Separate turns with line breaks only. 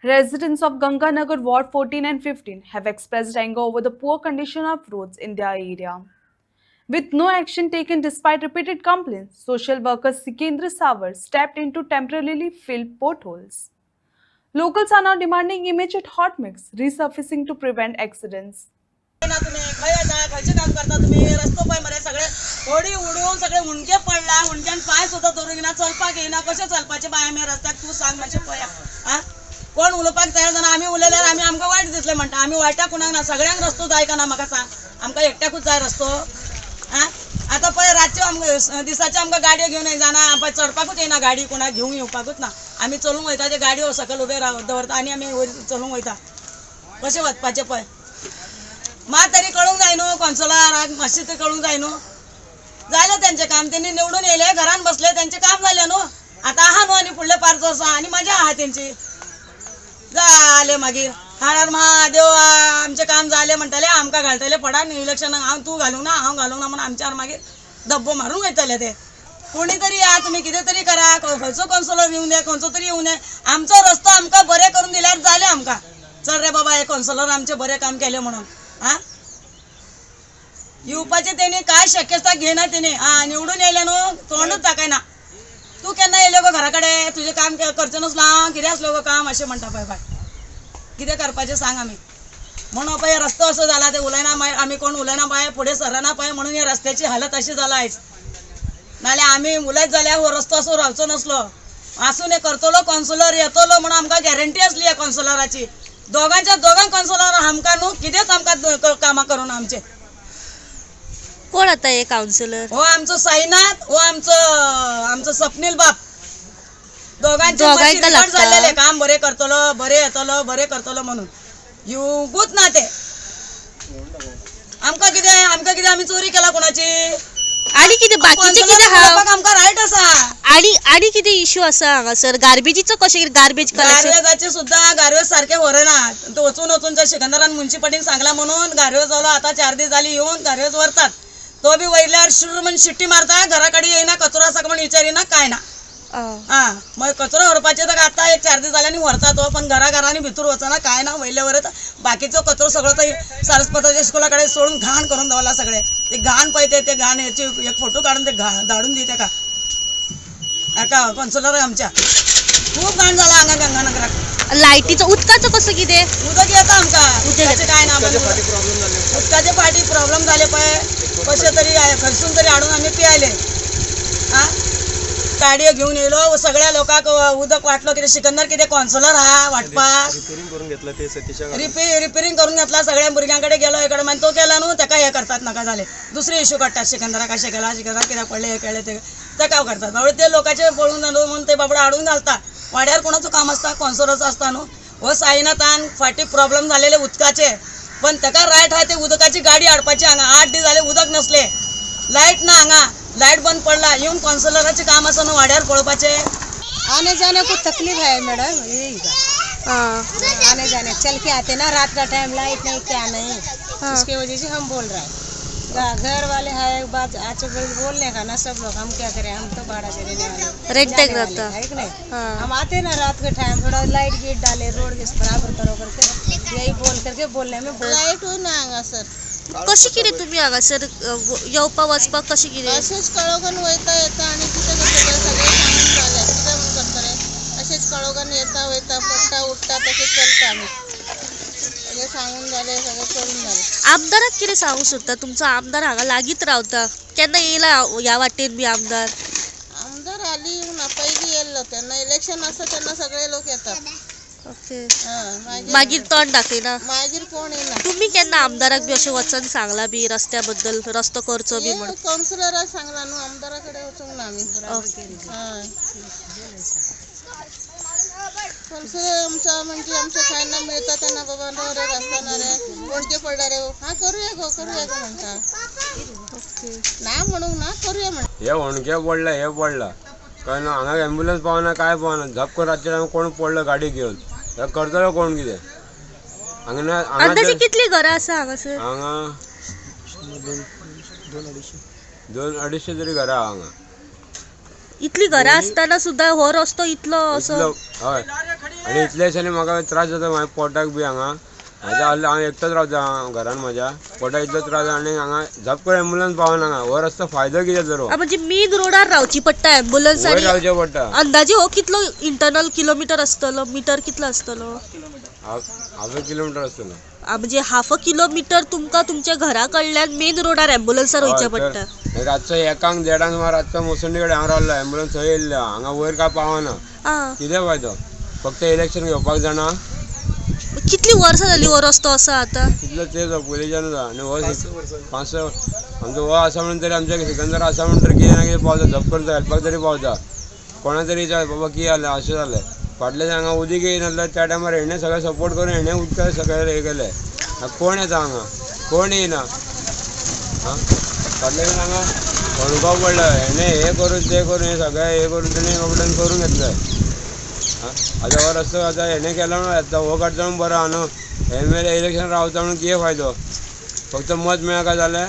Residents of Ganganagar Ward 14 and 15 have expressed anger over the poor condition of roads in their area. With no action taken despite repeated complaints, social worker Sikendra Savar stepped in to temporarily fill potholes. Locals are now demanding immediate hot mix resurfacing to prevent accidents.
ना तुम्ही खायचे काम करता तुम्ही रस्तो पाय मरे सगळे होडी उडून सगळे हुंडके पडला हुंडक्यान पाय सुद्धा धरून ना चलपाक येईना कशे चलपाचे बाय आम्ही रस्त्याक तू सांग मातशें पळया आ कोण उलोवपाक तयार जाना आम्ही उलयल्यार आम्ही आमकां वायट दिसले म्हणटा आम्ही वायटा कुणाक ना सगळ्यांक रस्तो जाय का ना म्हाका सांग आमकां एकट्याकूच जाय रस्तो आ आता पळय रातचे आमकां दिसाचे आमकां गाडयो घेवन जाना पळय चडपाकूच येना गाडी कोणाक घेवंक येवपाकूच ना आमी चलूंक वयता ते गाडयो सकयल उबे दवरता आनी आमी वयर चलूंक वयता कशें वचपाचें पळय मात तरी कळूंक जाय न्हू कॉन्सलराक मातशें तरी कळूंक जाय न्हू जालें तेंचें काम तेणी निवडून येयले घरान बसले तेंचें काम जालें न्हू आतां आहा न्हू आनी फुडले 5 वर्सां आनी मजा आहा तेंची जालें मागीर हाणार महादेव आमचें काम जालें म्हणटाले आमकां घालतले फडान इलेक्शनाक हांव तूं घालूंक ना हांव घालूंक ना म्हणून आमच्यावर मागीर धब्बो मारूंक वयतले ते कोणी तरी या तुम्ही कितें तरी करा खंयचो कॉन्सलर येवं दे खंयचो तरी येवं दे आमचो रस्तो आमकां बरें करून दिल्यार जालें आमकां चल रे बाबा हे कॉन्सलर आमचें बरें काम केलें म्हणून हा येवपाचे तेणी काय शक्यता घेना तेणी निवडून येयले न्हू तोंडूच दाखयना तू केन्ना येयले गो घरा कडेन तुजें काम करचें नसलो हांव कितें आसलो गो काम अशें म्हणटा पळय बाय कितें करपाचें सांग आमी म्हणून पळय रस्तो असो जाला ते उलयना मागीर आमी कोण उलयना पळय फुडें सरना पळय म्हणून हे रस्त्याची हालत अशी जाला आयज नाल्यार आमी उलयत जाल्यार हो रस्तो असो रावचो नसलो आसून हे करतलो कॉन्सलर येतलो म्हणून आमकां गॅरंटी असली ह्या कॉन्सलराची दोगांच्या दोगांक कॉन्सलर आमकां न्हू कितेंच आमकां कामां करून आमचे
कोण आता हे काउन्सिलर
हो आमचो साईनाथ हो आमचो स्वप्नील बाप दोघांचे झालेले काम बरे करतलो बरे येतलो बरे करतलो म्हणून येवंकूच ना ते आमकां कितें आमी चोरी केला कोणाची
आणि कितें बाकीचे कितें हा
आमकां रायट आसा
आणि कितें इश्यू आसा हांगासर गार्बेजीचो कशें गार्बेज
गार्बेजाचे सुद्धा गार्बेज सारखे व्हरना तो वचून त्या सिकंदरान म्युन्सिपाल्टीन सांगला म्हणून गार्बेज जालो आता 4 दीस जाली येऊन गार्बेज व्हरतात तो बी वयल्यार शुर म्हणून शिट्टी मारता घरा कडेन येयना कचरो आसा म्हणून विचारिना काय ना मग कचरो व्हरपाचे तर आता 1-4 दीस जाल्यानी व्हरता तो पण घराघरांनी भितर वचना काय ना वयले वरत बाकीचो कचरो सगळो तो सारस्वताच्या स्कुला कडेन सोडून घाण करून दवरला सगळे ते घाण पळय ते घाण याची एक फोटो काढून ते धाडून दी तेका एका कॉन्सलर आमच्या खूप घाण जाला हांगा गंगानगराक
लायटीचो उदकाचो कसो कितें
उदक येता आमकां उदकाचे काय ना उदकाचे फाटी प्रॉब्लेम जाले पळय कशे तरी खर्चून तरी हाडून आमी पियाले गाडयो घेऊन येयलो सगळ्या लोकांक उदक वाटलो कितें सिकंदर कितें कॉन्सलर हा वाटपाक रिपेरिंग करून घेतला सगळ्या भुरग्यांकडे गेलो इकडे मागीर तो केला न्हू ताका हे करतात नाका जाले दुसरे इश्यू काडटात सिकंदराक अशें केला सिकंदराक कित्याक पडले हे केले ते ताका करतात बाबा ते लोकांचे पळोवन जालो म्हणून ते बाबडे हाडून घालता वाड्यार कोणाचो काम आसता कॉन्सलरचो आसता न्हू हो साईनाथान फाटी प्रॉब्लेम झालेले उदकाचे पण ताका रायट आहा ते उदकाची गाडी हाडपाची हांगा 8 दीस जाले उदक नसले लायट ना हांगा लाइट बंद पडला येऊन कॉन्सलराचे काम असं ना वाड्यार पळोवपाचे
आने जाने को तकलीफ है मैडम यही आने जाने चल के आते ना रात का टाइम लाइट नहीं क्या नहीं इसके वजह से हम बोल रहे हैं घर वाले है एक बात आज बोलने का ना सब लोग हम क्या करें हम तो भाड़ा से रहने वाले
रेंट रहता
है कि नहीं हम आते ना रात के टाइम थोड़ा लाइट गेट डाले रोड के बराबर करो करके यही बोल करके बोलने में
लाईट ना सर
कशी कितें तुमी हांगासर येवपाक वचपाक कशी कितें
असेच कळोगन वयता येता आणि कितें करता सगळे सांगून चालले कितें म्हणून करतले असेच कळोगन येता वयता पडटा उठता तशें चलता आमी सगळे सांगून जाले सगळे करून जाले
आमदाराक कितें सांगूंक सोदता तुमचो आमदार हांगा लागीत रावता केन्ना येयला ह्या वाटेन बी आमदार
आली ना पयलीं येयल्लो तेन्ना इलेक्शन आसता तेन्ना सगळे लोक येतात
ओके मागीर तोंड दाखयना
मागीर कोण येना
तुम्ही केन्ना आमदाराक बी अशें वचून सांगला बी रस्त्या बद्दल रस्तो करचो बी म्हणून
कावन्सिलराक सांगला न्हू आमदारा कडेन वचूंक ना आमी कावन्सिलर आमचा म्हणजे आमच्या खायना मिळता तेन्ना बाबा रे रस्ता ना रे कोणके पडला रे हा करूया गो म्हणटा ना म्हणूंक ना करूया म्हणटा
हे होणके पडला हे पडला काय ना हांगा ॲम्ब्युलन्स पावना काय पावना झपको रातचे हांगा कोण पडलो गाडी घेवन हे करतलो कोण कितें हांगा
अंदाजे कितली घरां आसा हांगासर
हांगा 200-250 तरी घरां हांगा
इतली घरा असताना सुद्धा हो रस्तो इतलो असो
इतलो हय आनी इतलेशांनी म्हाका त्रास जाता म्हाज्या पोटाक बी हांगा म्हाज्या हांव एकटोच रावता घरान म्हाज्या पोटाक इतलो त्रास जाता आनी हांगा झप करून एम्बुलन्स पावना हांगा हो रस्तो फायदो कितें तर
म्हणजे मेन रोडार रावची पडटा एम्बुलन्स
वयर
आणि
रावचें पडटा
अंदाजे हो कितलो इंटरनल किलोमीटर असतलो मीटर कितलो असतलो
हाफ अ किलोमिटर आसतलो
म्हणजे हाफ अ किलोमीटर तुमकां तुमच्या घरा कडल्यान मेन रोडार एम्बुलन्सार वयचें पडटा
रातचो 1:30 सुमार रातचो मोसंडी कडेन हांव रावलो एम्बुलन्स थंय येयल्ले हांगा वयर काय पावना
आं
कितें फायदो फक्त इलेक्शन घेवपाक जाणा
कितली वर्सां जाली हो रस्तो असो आतां
तितलो तेच पयलींच्यानूच आनी हो 5 आमचो हो आसा म्हणून तरी आमच्या सिकंदर आसा म्हणून तरी कितें ना कितें पावता झप करता हेल्पाक तरी पावता कोणा तरी विचार बाबा कितें जालें अशें जालें फाटल्या हांगा उदीक येयनासलें त्या टायमार हेणें सगळें सपोर्ट करून हेणें उदकाक सगळें हे केलें कोण येता हांगा कोण येयना आं फाटल्या दिसांनी हांगा फोणगांव पडलो हेणें हे करून ते करून हे सगळें हे करून तेणें कंप्लेन करून घेतलें आतां हो रस्तो आतां हेणें केला म्हणून येता हो काडटा म्हणून बरो आहा न्हू एम एल ए इलेक्शन रावता म्हणून कितें फायदो फक्त मत मेळ्ळा काय जालें